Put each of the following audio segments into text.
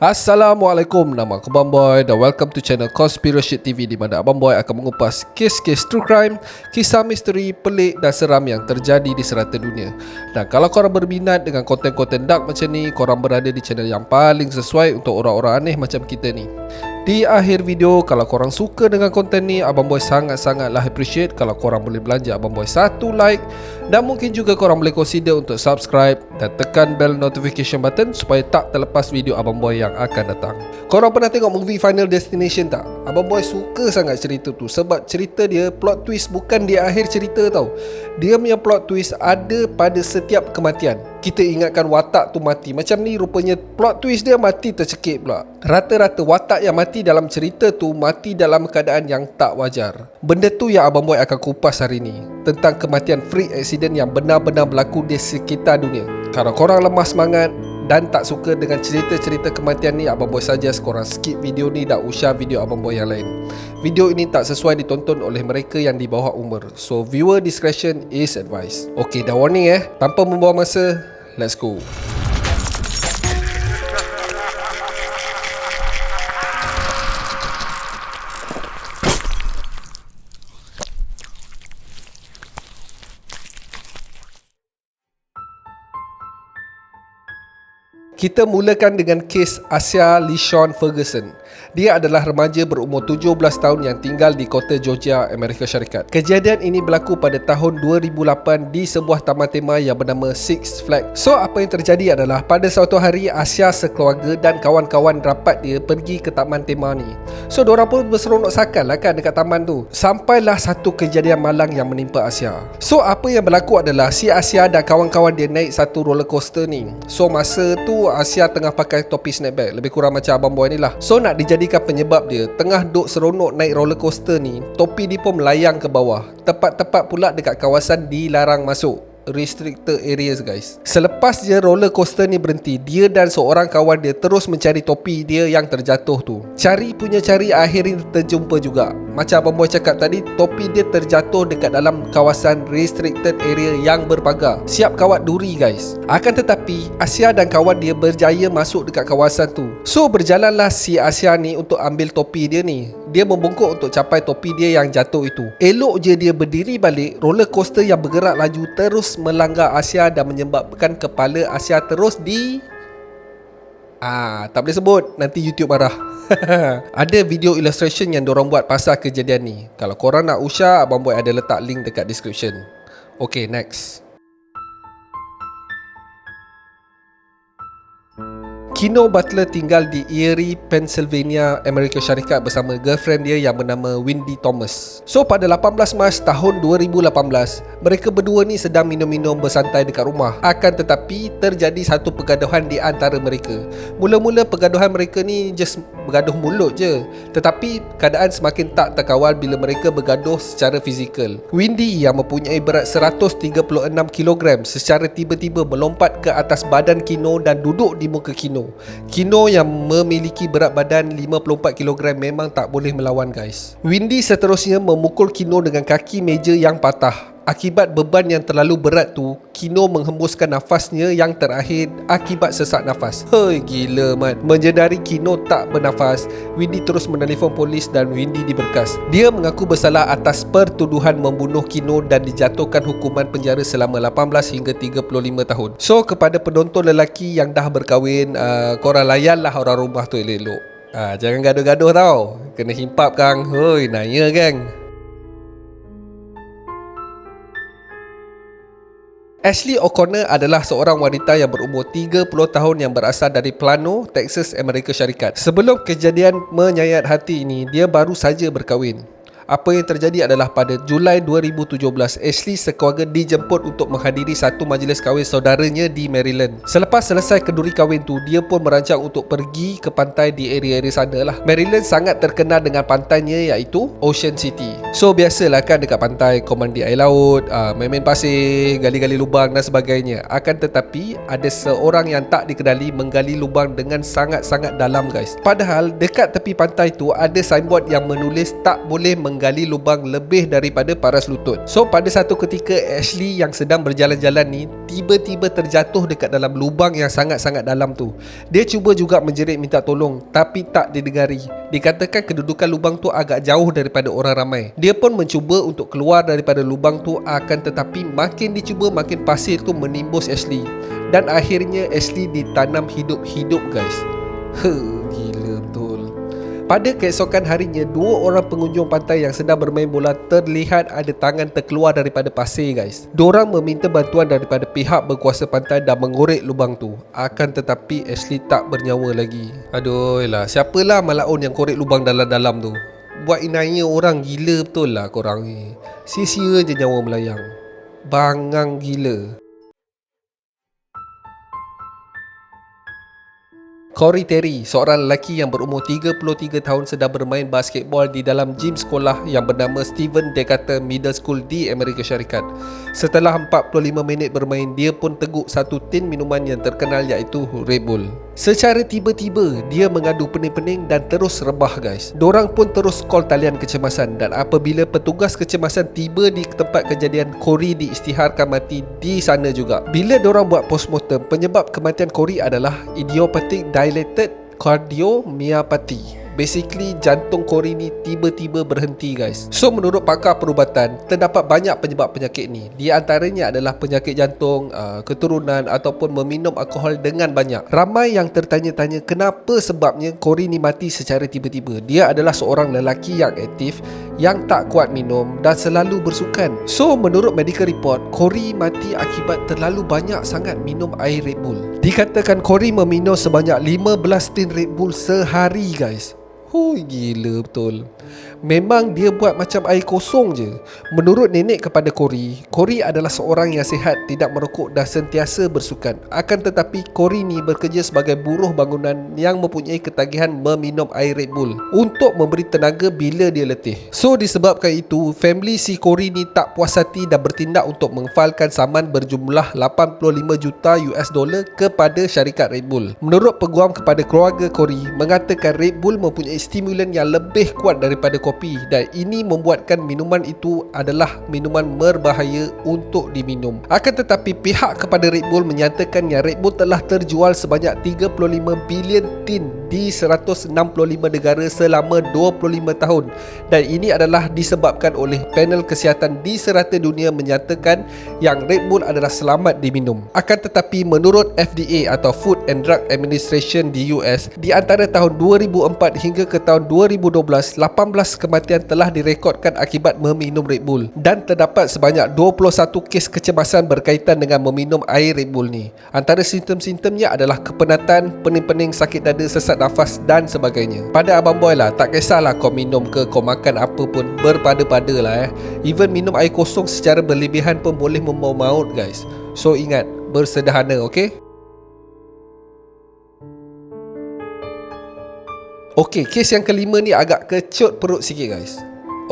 Assalamualaikum, nama aku Abang Boy dan welcome to channel Conspiracy TV, di mana Abang Boy akan mengupas kes-kes true crime, kisah misteri, pelik dan seram yang terjadi di serata dunia. Dan kalau korang berminat dengan konten-konten dark macam ni, korang berada di channel yang paling sesuai untuk orang-orang aneh macam kita ni. Di akhir video, kalau korang suka dengan konten ni, Abang Boy sangat-sangatlah appreciate kalau korang boleh belanja Abang Boy satu like, dan mungkin juga korang boleh consider untuk subscribe dan tekan bell notification button supaya tak terlepas video Abang Boy yang akan datang. Korang pernah tengok movie Final Destination tak? Abang Boy suka sangat cerita tu sebab cerita dia plot twist bukan di akhir cerita tau. Dia punya plot twist ada pada setiap kematian. Kita ingatkan watak tu mati, macam ni rupanya plot twist dia mati tercekik pula. Rata-rata watak yang mati dalam cerita tu mati dalam keadaan yang tak wajar. Benda tu yang Abang Boy akan kupas hari ni, tentang kematian freak accident yang benar-benar berlaku di sekitar dunia. Kalau korang lemah semangat dan tak suka dengan cerita-cerita kematian ni, Abang Boy suggest korang skip video ni dan usah video Abang Boy yang lain. Video ini tak sesuai ditonton oleh mereka yang di bawah umur, so viewer discretion is advised. Okay, dah warning tanpa membuang masa, let's go. Kita mulakan dengan kes Asia LeSean Ferguson. Dia adalah remaja berumur 17 tahun yang tinggal di kota Georgia, Amerika Syarikat. Kejadian ini berlaku pada tahun 2008 di sebuah taman tema yang bernama Six Flags. So, apa yang terjadi adalah pada suatu hari Asia sekeluarga dan kawan-kawan rapat dia pergi ke taman tema ni. So, diorang pun berseronok sakal lah kan dekat taman tu. Sampailah satu kejadian malang yang menimpa Asia. So, apa yang berlaku adalah si Asia dan kawan-kawan dia naik satu roller coaster ni. So, masa tu Asia tengah pakai topi snapback, lebih kurang macam Abang Boy ni lah. So, nak dijadikan penyebab dia, tengah duk seronok naik roller coaster ni, topi dia pun melayang ke bawah. Tepat-tepat pula dekat kawasan dilarang masuk, restricted areas guys. Selepas je roller coaster ni berhenti, dia dan seorang kawan dia terus mencari topi dia yang terjatuh tu. Cari punya cari, akhirnya terjumpa juga. Macam Abang Boy cakap tadi, topi dia terjatuh dekat dalam kawasan restricted area yang berpagar, siap kawat duri guys. Akan tetapi Asia dan kawan dia berjaya masuk dekat kawasan tu. So, berjalanlah si Asia ni untuk ambil topi dia ni. Dia membungkuk untuk capai topi dia yang jatuh itu. Elok je dia berdiri balik, roller coaster yang bergerak laju terus melanggar Asia dan menyebabkan kepala Asia terus tak boleh sebut, nanti YouTube marah. Ada video illustration yang diorang buat pasal kejadian ni. Kalau korang nak usah, Abang Boy ada letak link dekat description. Okay, next. Kino Butler tinggal di Erie, Pennsylvania, Amerika Syarikat bersama girlfriend dia yang bernama Wendy Thomas. So, pada 18 Mac tahun 2018, mereka berdua ni sedang minum-minum bersantai dekat rumah. Akan tetapi, terjadi satu pergaduhan di antara mereka. Mula-mula pergaduhan mereka ni just bergaduh mulut je, tetapi keadaan semakin tak terkawal bila mereka bergaduh secara fizikal. Wendy yang mempunyai berat 136 kg secara tiba-tiba melompat ke atas badan Kino dan duduk di muka Kino. Kino yang memiliki berat badan 54 kg memang tak boleh melawan guys. Wendy seterusnya memukul Kino dengan kaki meja yang patah. Akibat beban yang terlalu berat tu, Kino menghembuskan nafasnya yang terakhir akibat sesak nafas. Hei, gila mat. Menyedari Kino tak bernafas, Wendy terus menelefon polis dan Wendy diberkas. Dia mengaku bersalah atas pertuduhan membunuh Kino dan dijatuhkan hukuman penjara selama 18 hingga 35 tahun. So, kepada penonton lelaki yang dah berkahwin, korang layanlah orang rumah tu elok-elok. Jangan gaduh-gaduh tau. Kena himpap kang. Hoi, nanya gang. Ashley O'Connor adalah seorang wanita yang berumur 30 tahun yang berasal dari Plano, Texas, Amerika Syarikat. Sebelum kejadian menyayat hati ini, dia baru saja berkahwin. Apa yang terjadi adalah pada Julai 2017, Ashley sekeluarga dijemput untuk menghadiri satu majlis kahwin saudaranya di Maryland. Selepas selesai kenduri kahwin tu, dia pun merancang untuk pergi ke pantai di area-area sana lah. Maryland sangat terkenal dengan pantainya iaitu Ocean City. So, biasalah kan dekat pantai kau mandi air laut, main-main pasir, gali-gali lubang dan sebagainya. Akan tetapi, ada seorang yang tak dikenali menggali lubang dengan sangat-sangat dalam guys. Padahal dekat tepi pantai tu ada signboard yang menulis tak boleh menggali lubang lebih daripada paras lutut. So pada satu ketika Ashley yang sedang berjalan-jalan ni tiba-tiba terjatuh dekat dalam lubang yang sangat-sangat dalam tu. Dia cuba juga menjerit minta tolong tapi tak didengari. Dikatakan kedudukan lubang tu agak jauh daripada orang ramai. Dia pun mencuba untuk keluar daripada lubang tu, akan tetapi makin dicuba makin pasir tu menimbus Ashley. Dan akhirnya Ashley ditanam hidup-hidup guys. Gila betul. Pada keesokan harinya, dua orang pengunjung pantai yang sedang bermain bola terlihat ada tangan terkeluar daripada pasir guys. Diorang meminta bantuan daripada pihak berkuasa pantai dan mengorek lubang tu. Akan tetapi Ashley tak bernyawa lagi. Aduh lah, siapalah malaun yang korek lubang dalam-dalam tu. Buat inaya orang, gila betul lah korang ni. Sia-sia je nyawa melayang. Bangang gila. Corey Terry, seorang lelaki yang berumur 33 tahun sedang bermain basketball di dalam gym sekolah yang bernama Stephen Decatur Middle School di Amerika Syarikat. Setelah 45 minit bermain, dia pun teguk satu tin minuman yang terkenal iaitu Red Bull. Secara tiba-tiba, dia mengadu pening-pening dan terus rebah guys. Dorang pun terus call talian kecemasan dan apabila petugas kecemasan tiba di tempat kejadian, Corey diisytiharkan mati di sana juga. Bila dorang buat postmortem, penyebab kematian Corey adalah idiopathic dilated cardiomyopathy. Basically jantung Corey ni tiba-tiba berhenti guys. So menurut pakar perubatan, terdapat banyak penyebab penyakit ni. Di antaranya adalah penyakit jantung, keturunan ataupun meminum alkohol dengan banyak. Ramai yang tertanya-tanya kenapa sebabnya Corey ni mati secara tiba-tiba. Dia adalah seorang lelaki yang aktif, yang tak kuat minum dan selalu bersukan. So menurut medical report, Corey mati akibat terlalu banyak sangat minum air Red Bull. Dikatakan Corey meminum sebanyak 15 tin Red Bull sehari guys. Gila betul. Memang dia buat macam air kosong je. Menurut nenek kepada Corey, Corey adalah seorang yang sihat, tidak merokok dan sentiasa bersukan. Akan tetapi Corey ni bekerja sebagai buruh bangunan yang mempunyai ketagihan meminum air Red Bull untuk memberi tenaga bila dia letih. So disebabkan itu, family si Corey ni tak puas hati dan bertindak untuk menghafalkan saman berjumlah 85 juta US dollar kepada syarikat Red Bull. Menurut peguam kepada keluarga Corey, mengatakan Red Bull mempunyai stimulan yang lebih kuat daripada kopi dan ini membuatkan minuman itu adalah minuman berbahaya untuk diminum. Akan tetapi pihak kepada Red Bull menyatakan yang Red Bull telah terjual sebanyak 35 bilion tin di 165 negara selama 25 tahun dan ini adalah disebabkan oleh panel kesihatan di serata dunia menyatakan yang Red Bull adalah selamat diminum. Akan tetapi menurut FDA atau Food and Drug Administration di US, di antara tahun 2004 hingga ke tahun 2012, 18 kematian telah direkodkan akibat meminum Red Bull dan terdapat sebanyak 21 kes kecemasan berkaitan dengan meminum air Red Bull ni. Antara simptom-simptomnya adalah kepenatan, pening-pening, sakit dada, sesak nafas dan sebagainya. Pada abang boy lah, tak kisahlah kau minum ke kau makan apa pun, berpada-pada lah Even minum air kosong secara berlebihan pun boleh membawa maut guys. So ingat, bersederhana, okay? Okey, kes yang kelima ni agak kecut perut sikit guys.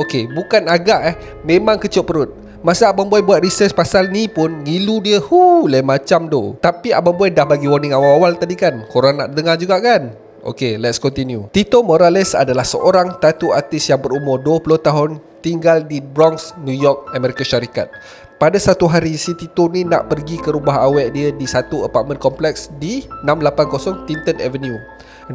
Okey, bukan agak memang kecut perut. Masa abang boy buat research pasal ni pun, ngilu dia lain macam tu. Tapi abang boy dah bagi warning awal-awal tadi kan. Korang nak dengar juga kan? Okey, let's continue. Tito Morales adalah seorang tattoo artis yang berumur 20 tahun, tinggal di Bronx, New York, Amerika Syarikat. Pada satu hari, si Tito ni nak pergi ke rumah awet dia di satu apartmen kompleks di 680 Tinton Avenue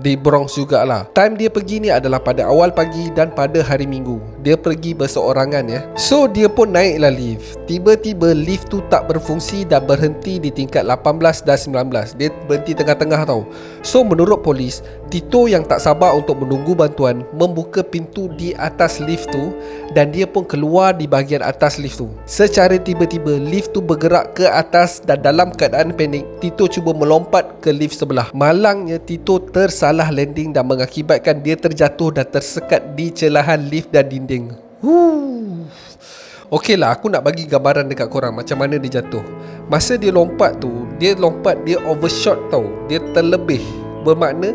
di Bronx jugalah. Time dia pergi ni adalah pada awal pagi dan pada hari Minggu. Dia pergi berseorangan So dia pun naiklah lift. Tiba-tiba lift tu tak berfungsi dan berhenti di tingkat 18 dan 19. Dia berhenti tengah-tengah tau. So menurut polis, Tito yang tak sabar untuk menunggu bantuan membuka pintu di atas lift tu dan dia pun keluar di bahagian atas lift tu. Secara tiba-tiba lift tu bergerak ke atas dan dalam keadaan panik, Tito cuba melompat ke lift sebelah. Malangnya Tito tersalah landing dan mengakibatkan dia terjatuh dan tersekat di celahan lift dan dinding. Okey lah, aku nak bagi gambaran dekat korang macam mana dia jatuh. Masa dia lompat, dia overshot tau. Dia terlebih. Bermakna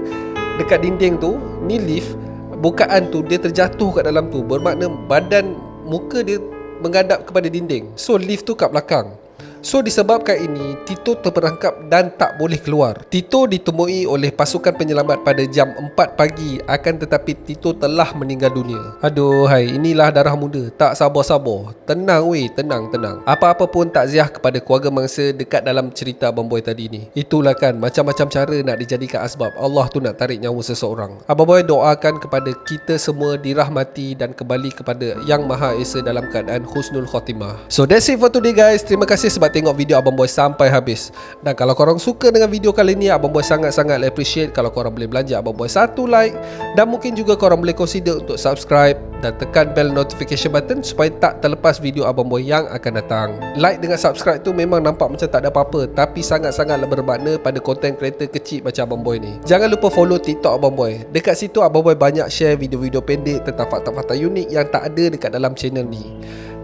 dekat dinding tu, ni lift, bukaan tu dia terjatuh kat dalam tu. Bermakna badan, muka dia menghadap kepada dinding. So lift tu kat belakang. So disebabkan ini, Tito terperangkap dan tak boleh keluar. Tito ditemui oleh pasukan penyelamat pada jam 4 pagi, akan tetapi Tito telah meninggal dunia. Aduh hai, inilah darah muda. Tak sabar-sabar. Tenang weh, tenang. Apa-apa pun takziah kepada keluarga mangsa dekat dalam cerita Abang Boy tadi ni. Itulah kan, macam-macam cara nak dijadikan asbab Allah tu nak tarik nyawa seseorang. Abang Boy doakan kepada kita semua dirahmati dan kembali kepada Yang Maha Esa dalam keadaan husnul khotimah. So that's it for today guys. Terima kasih sebab tengok video Abang Boy sampai habis. Dan kalau korang suka dengan video kali ni, Abang Boy sangat-sangat appreciate kalau korang boleh belanja Abang Boy satu like, dan mungkin juga korang boleh consider untuk subscribe dan tekan bell notification button supaya tak terlepas video Abang Boy yang akan datang. Like dengan subscribe tu memang nampak macam tak ada apa-apa, tapi sangat-sangat bermakna pada content creator kecil macam Abang Boy ni. Jangan lupa follow TikTok Abang Boy. Dekat situ Abang Boy banyak share video-video pendek tentang fakta-fakta unik yang tak ada dekat dalam channel ni.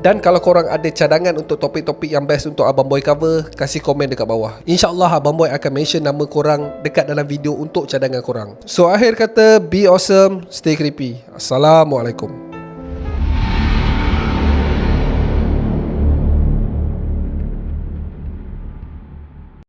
Dan kalau korang ada cadangan untuk topik-topik yang best untuk Abang Boy cover, kasih komen dekat bawah. InsyaAllah Abang Boy akan mention nama korang dekat dalam video untuk cadangan korang. So akhir kata, be awesome, stay creepy. Assalamualaikum.